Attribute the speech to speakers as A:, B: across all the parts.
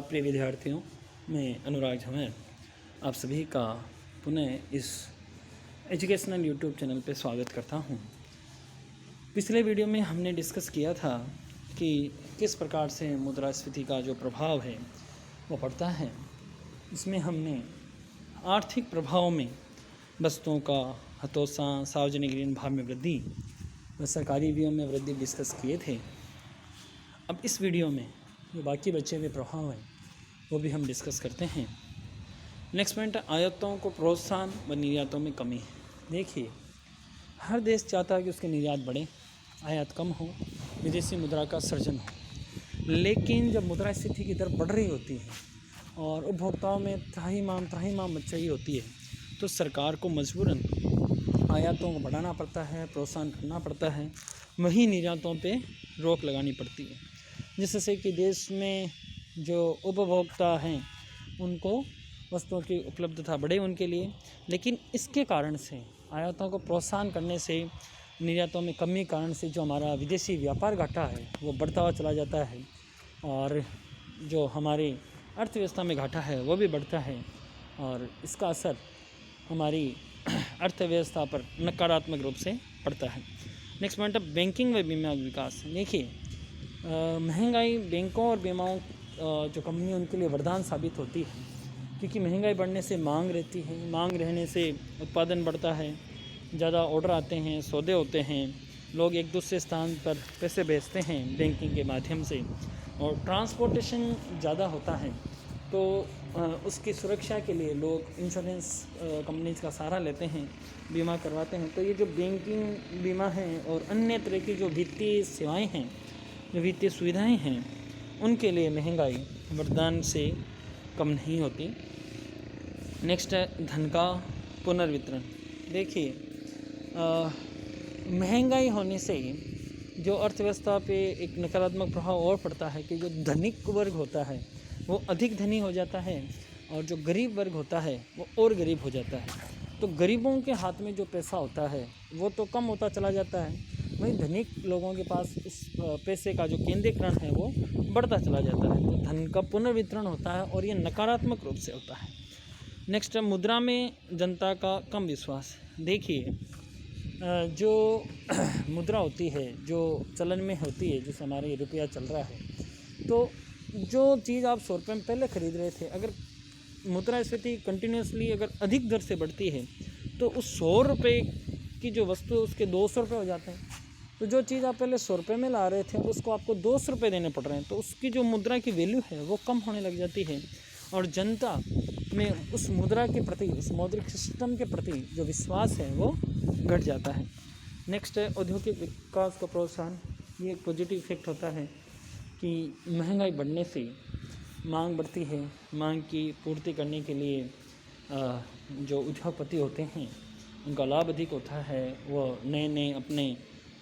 A: प्रिय विद्यार्थियों, मैं अनुराग झवेर आप सभी का पुनः इस एजुकेशनल यूट्यूब चैनल पे स्वागत करता हूं। पिछले वीडियो में हमने डिस्कस किया था कि किस प्रकार से मुद्रास्फीति का जो प्रभाव है वो पड़ता है। इसमें हमने आर्थिक प्रभाव में वस्तुओं का हतोत्साह, सार्वजनिक ऋण भार में वृद्धि व सरकारी व्ययों में वृद्धि डिस्कस किए थे। अब इस वीडियो में जो बाकी बचे हुए प्रभाव हैं वो भी हम डिस्कस करते हैं। नेक्स्ट पॉइंट, आयातों को प्रोत्साहन व निर्यातों में कमी। देखिए, हर देश चाहता है कि उसके निर्यात बढ़े, आयात कम हो, विदेशी मुद्रा का सृजन हो। लेकिन जब मुद्रास्फीति की दर बढ़ रही होती है और उपभोक्ताओं में त्राहिमाम मच रही होती है तो सरकार को मजबूरन आयातों को बढ़ाना पड़ता है, प्रोत्साहन करना पड़ता है, वहीं निर्यातों पे रोक लगानी पड़ती है, जिससे कि देश में जो उपभोक्ता हैं उनको वस्तुओं की उपलब्धता बढ़े उनके लिए। लेकिन इसके कारण से, आयातों को प्रोत्साहन करने से, निर्यातों में कमी कारण से जो हमारा विदेशी व्यापार घाटा है वो बढ़ता हुआ चला जाता है और जो हमारी अर्थव्यवस्था में घाटा है वो भी बढ़ता है और इसका असर हमारी अर्थव्यवस्था पर नकारात्मक रूप से पड़ता है। नेक्स्ट पॉइंट है बैंकिंग व बीमा विकास। देखिए, महंगाई बैंकों और बीमाओं जो कंपनी उनके लिए वरदान साबित होती है, क्योंकि महंगाई बढ़ने से मांग रहती है, मांग रहने से उत्पादन बढ़ता है, ज़्यादा ऑर्डर आते हैं, सौदे होते हैं, लोग एक दूसरे स्थान पर पैसे भेजते हैं बैंकिंग के माध्यम से और ट्रांसपोर्टेशन ज़्यादा होता है तो उसकी सुरक्षा के लिए लोग इंश्योरेंस कंपनीज का सहारा लेते हैं, बीमा करवाते हैं। तो ये जो बैंकिंग बीमा है और अन्य तरह की जो वित्तीय सेवाएं हैं, जो वित्तीय सुविधाएं हैं, उनके लिए महंगाई वरदान से कम नहीं होती। नेक्स्ट है धन का पुनर्वितरण। देखिए, महंगाई होने से जो अर्थव्यवस्था पे एक नकारात्मक प्रभाव और पड़ता है कि जो धनिक वर्ग होता है वो अधिक धनी हो जाता है और जो गरीब वर्ग होता है वो और गरीब हो जाता है। तो गरीबों के हाथ में जो पैसा होता है वो तो कम होता चला जाता है, वहीं धनिक लोगों के पास इस पैसे का जो केंद्रीकरण है वो बढ़ता चला जाता है। तो धन का पुनर्वितरण होता है और ये नकारात्मक रूप से होता है। नेक्स्ट, मुद्रा में जनता का कम विश्वास। देखिए, जो मुद्रा होती है, जो चलन में होती है, जैसे हमारे रुपया चल रहा है, तो जो चीज़ आप 100 रुपये में पहले ख़रीद रहे थे, अगर मुद्रास्फीति कंटिन्यूसली अगर अधिक दर से बढ़ती है तो उस 100 रुपये की जो वस्तु है उसके 200 रुपये हो जाते हैं। तो जो चीज़ आप पहले 100 रुपये में ला रहे थे उसको आपको 200 रुपये देने पड़ रहे हैं, तो उसकी जो मुद्रा की वैल्यू है वो कम होने लग जाती है और जनता में उस मुद्रा के प्रति, उस मौद्रिक सिस्टम के प्रति जो विश्वास है वो घट जाता है। नेक्स्ट है औद्योगिक विकास का प्रोत्साहन। ये एक पॉजिटिव इफेक्ट होता है कि महंगाई बढ़ने से मांग बढ़ती है, मांग की पूर्ति करने के लिए जो उद्योगपति होते हैं उनका लाभ अधिक होता है, वो नए नए अपने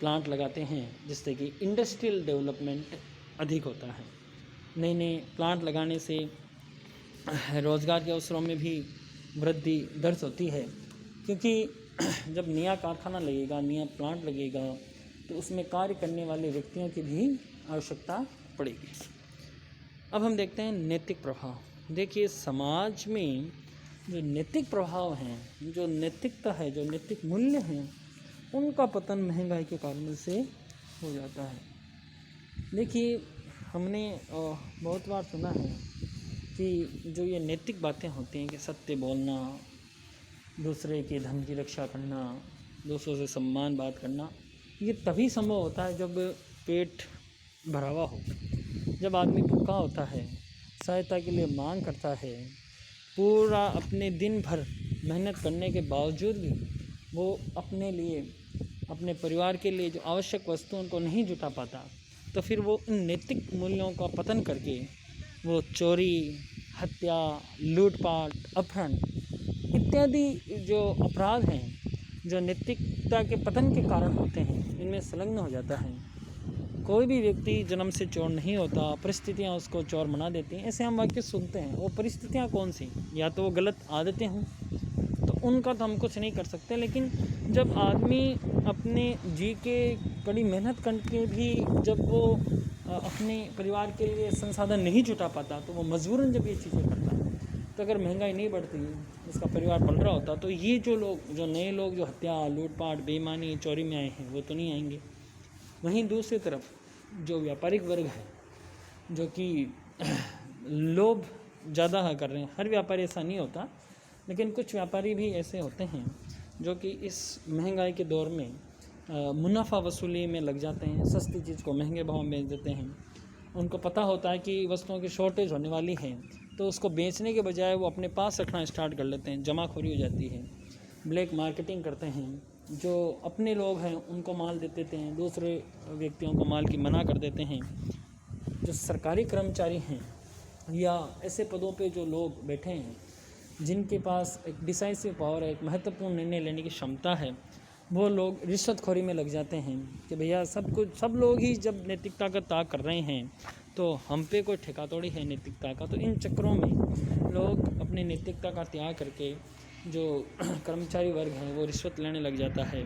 A: प्लांट लगाते हैं जिससे कि इंडस्ट्रियल डेवलपमेंट अधिक होता है। नए नए प्लांट लगाने से रोज़गार के अवसरों में भी वृद्धि दर्ज होती है, क्योंकि जब नया कारखाना लगेगा, नया प्लांट लगेगा तो उसमें कार्य करने वाले व्यक्तियों की भी आवश्यकता पड़ेगी। अब हम देखते हैं नैतिक प्रभाव। देखिए, समाज में जो नैतिक प्रभाव हैं, जो नैतिकता है, जो नैतिक मूल्य हैं, उनका पतन महंगाई के कारण से हो जाता है। देखिए, हमने बहुत बार सुना है कि जो ये नैतिक बातें होती हैं कि सत्य बोलना, दूसरे के धन की रक्षा करना, दूसरों से सम्मान बात करना, ये तभी संभव होता है जब पेट भरा हुआ हो, जब आदमी भूखा होता है, सहायता के लिए मांग करता है, पूरा अपने दिन भर मेहनत करने के बावजूद भी वो अपने लिए, अपने परिवार के लिए जो आवश्यक वस्तुओं को नहीं जुटा पाता, तो फिर वो इन नैतिक मूल्यों का पतन करके वो चोरी, हत्या, लूटपाट, अपहरण इत्यादि जो अपराध हैं, जो नैतिकता के पतन के कारण होते हैं, इनमें संलग्न हो जाता है। कोई भी व्यक्ति जन्म से चोर नहीं होता, परिस्थितियाँ उसको चोर बना देती हैं, ऐसे हम वाक्य सुनते हैं। वो परिस्थितियाँ कौन सी, या तो वो गलत आदतें हों तो उनका तो हम कुछ नहीं कर सकते, लेकिन जब आदमी अपने जी के कड़ी मेहनत करके भी जब वो अपने परिवार के लिए संसाधन नहीं जुटा पाता, तो वो मजबूरन जब ये चीज़ें करता है, तो अगर महंगाई नहीं बढ़ती, उसका परिवार पल रहा होता, तो ये जो लोग, जो नए लोग जो हत्या, लूटपाट, बेईमानी, चोरी में आए हैं, वो तो नहीं आएंगे। वहीं दूसरी तरफ जो व्यापारिक वर्ग है, जो कि लोभ ज़्यादा कर रहे हैं, हर व्यापारी ऐसा नहीं होता, लेकिन कुछ व्यापारी भी ऐसे होते हैं जो कि इस महंगाई के दौर में मुनाफा वसूली में लग जाते हैं, सस्ती चीज़ को महंगे भाव में बेच देते हैं। उनको पता होता है कि वस्तुओं की शॉर्टेज होने वाली है, तो उसको बेचने के बजाय वो अपने पास रखना स्टार्ट कर लेते हैं, जमाखोरी हो जाती है, ब्लैक मार्केटिंग करते हैं। जो अपने लोग हैं उनको माल दे देते हैं, दूसरे व्यक्तियों को माल की मना कर देते हैं। जो सरकारी कर्मचारी हैं या ऐसे पदों पे जो लोग बैठे हैं, जिनके पास एक डिसाइसिव पावर है, एक महत्वपूर्ण निर्णय लेने की क्षमता है, वो लोग रिश्वतखोरी में लग जाते हैं कि भैया सब लोग ही जब नैतिकता का त्याग कर रहे हैं, तो हम पे कोई ठेका तोड़ी है नैतिकता का। तो इन चक्करों में लोग अपनी नैतिकता का त्याग करके जो कर्मचारी वर्ग है वो रिश्वत लेने लग जाता है।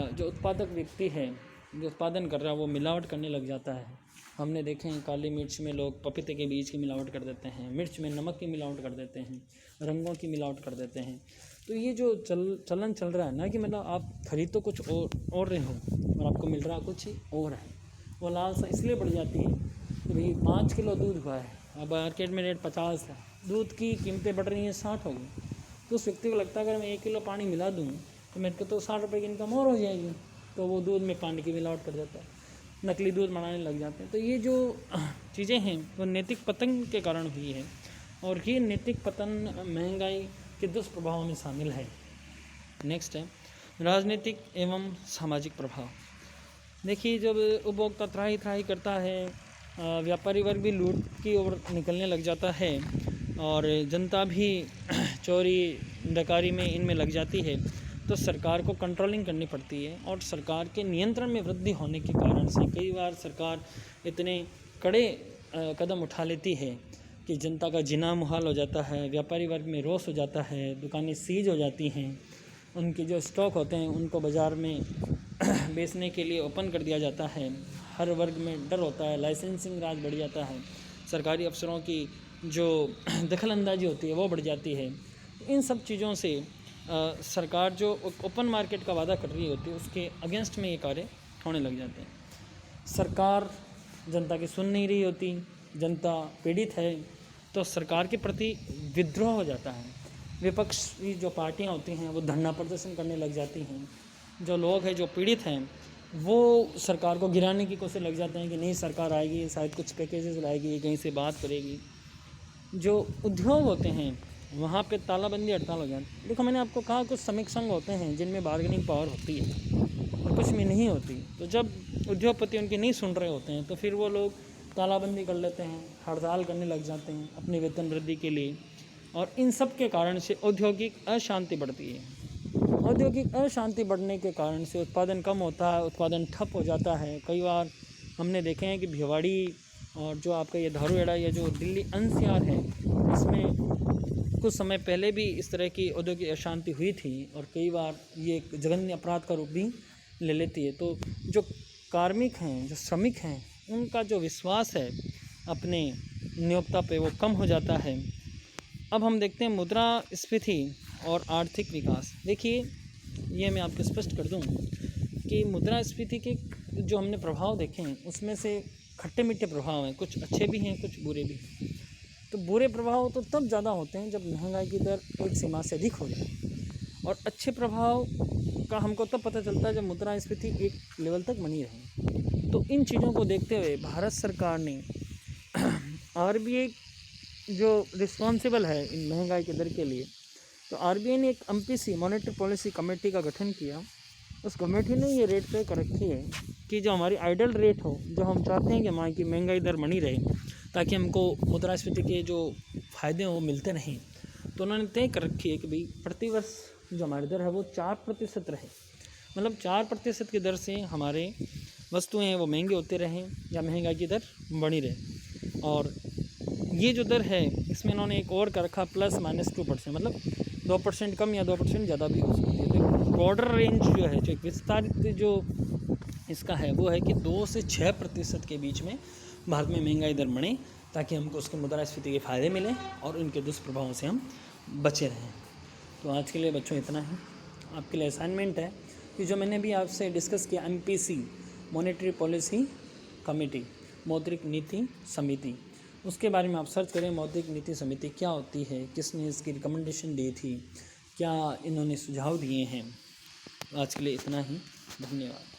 A: जो उत्पादक व्यक्ति है, जो उत्पादन कर रहा है, वो मिलावट करने लग जाता है। हमने देखे हैं काली मिर्च में लोग पपीते के बीज की मिलावट कर देते हैं, मिर्च में नमक की मिलावट कर देते हैं, रंगों की मिलावट कर देते हैं। तो ये जो चलन चल रहा है ना, कि मतलब आप खरीद तो कुछ और रहे हो और आपको मिल रहा कुछ और है, वो लालसा इसलिए बढ़ जाती है कि भाई 5 किलो दूध हुआ है, अब मार्केट में रेट 50 है, दूध की कीमतें बढ़ रही हैं 60 हो गई, तो उस व्यक्ति को लगता है अगर मैं 1 किलो पानी मिला दूँ तो मेरे को तो 60 रुपये की इनकम और हो जाएगी, तो वो दूध में पानी की मिलावट कर देता है, नकली दूध बनाने लग जाते हैं। तो ये जो चीज़ें हैं वो नैतिक पतन के कारण हुई है, और ये नैतिक पतन महंगाई के दुष्प्रभावों में शामिल है। नेक्स्ट है राजनीतिक एवं सामाजिक प्रभाव। देखिए, जब उपभोक्ता त्राही त्राही करता है, व्यापारी वर्ग भी लूट की ओर निकलने लग जाता है, और जनता भी चोरी डकारी में इनमें लग जाती है, तो सरकार को कंट्रोलिंग करनी पड़ती है। और सरकार के नियंत्रण में वृद्धि होने के कारण से कई बार सरकार इतने कड़े कदम उठा लेती है कि जनता का जीना मुहाल हो जाता है, व्यापारी वर्ग में रोष हो जाता है, दुकानें सीज हो जाती हैं, उनके जो स्टॉक होते हैं उनको बाज़ार में बेचने के लिए ओपन कर दिया जाता है, हर वर्ग में डर होता है, लाइसेंसिंग राज बढ़ जाता है, सरकारी अफसरों की जो दखल अंदाजी होती है वो बढ़ जाती है। इन सब चीज़ों से सरकार जो ओपन मार्केट का वादा कर रही होती है उसके अगेंस्ट में ये कार्य होने लग जाते हैं। सरकार जनता की सुन नहीं रही होती, जनता पीड़ित है, तो सरकार के प्रति विद्रोह हो जाता है। विपक्षी जो पार्टियां होती हैं वो धरना प्रदर्शन करने लग जाती हैं, जो लोग हैं जो पीड़ित हैं वो सरकार को गिराने की कोशिश लग जाते हैं कि नहीं सरकार आएगी, शायद कुछ पैकेजेस लाएगी, कहीं से बात करेगी। जो उद्योग होते हैं वहाँ पे तालाबंदी हड़ताल हो जाती। देखो, मैंने आपको कहा कुछ श्रमिक संघ होते हैं जिनमें बार्गेनिंग पावर होती है और कुछ में नहीं होती। तो जब उद्योगपति उनकी नहीं सुन रहे होते हैं तो फिर वो लोग तालाबंदी कर लेते हैं, हड़ताल करने लग जाते हैं अपनी वेतन वृद्धि के लिए, और इन सब के कारण से औद्योगिक अशांति बढ़ती है। औद्योगिक अशांति बढ़ने के कारण से उत्पादन कम होता है, उत्पादन ठप हो जाता है। कई बार हमने देखे हैं कि भिवाड़ी और जो आपका ये धारूहेड़ा या जो दिल्ली एनसीआर है, इसमें कुछ समय पहले भी इस तरह की औद्योगिक अशांति हुई थी, और कई बार ये एक जघन्य अपराध का रूप भी ले लेती है। तो जो कार्मिक हैं, जो श्रमिक हैं, उनका जो विश्वास है अपने नियोक्ता पे वो कम हो जाता है। अब हम देखते हैं मुद्रास्फीति और आर्थिक विकास। देखिए, ये मैं आपको स्पष्ट कर दूं कि मुद्रास्फीति के जो हमने प्रभाव देखे हैं उसमें से खट्टे मीठे प्रभाव हैं, कुछ अच्छे भी हैं, कुछ बुरे भी। तो बुरे प्रभाव तो तब ज़्यादा होते हैं जब महंगाई की दर एक सीमा से अधिक हो जाए, और अच्छे प्रभाव का हमको तब पता चलता है जब मुद्रास्फीति एक लेवल तक बनी रहे। तो इन चीज़ों को देखते हुए भारत सरकार ने आरबीआई जो रिस्पॉन्सिबल है इन महंगाई की दर के लिए, तो आरबीआई ने एक एमपीसी मॉनेटरी पॉलिसी कमेटी का गठन किया। उस कमेटी ने ये रेट तय कर रखी है कि जो हमारी आइडल रेट हो, जो हम चाहते हैं कि हमारी की महंगाई दर बनी रहे ताकि हमको मुद्रास्फीति के जो फ़ायदे हैं वो मिलते रहें। तो उन्होंने तय कर रखी है कि भाई प्रतिवर्ष जो हमारी दर है वो 4% रहे, मतलब 4% की दर से हमारे वस्तुएं हैं वो महंगे होते रहें या महंगाई की दर बढ़ी रहे। और ये जो दर है इसमें इन्होंने एक और कर रखा ±2%, मतलब 2% कम या 2% ज़्यादा भी हो सकती है। तो बॉर्डर रेंज जो है, जो एक विस्तारित जो इसका है वो है कि 2 से 6% के बीच में भारत में महंगाई दर बढ़े, ताकि हमको उसके मुद्रास्फीति के फ़ायदे मिलें और उनके दुष्प्रभावों से हम बचे रहें। तो आज के लिए बच्चों इतना ही। आपके लिए असाइनमेंट है कि जो मैंने भी आपसे डिस्कस किया, MPC मॉनेटरी पॉलिसी कमेटी, मौद्रिक नीति समिति, उसके बारे में आप सर्च करें। मौद्रिक नीति समिति क्या होती है, किसने इसकी रिकमेंडेशन दी थी, क्या इन्होंने सुझाव दिए हैं। आज के लिए इतना ही। धन्यवाद।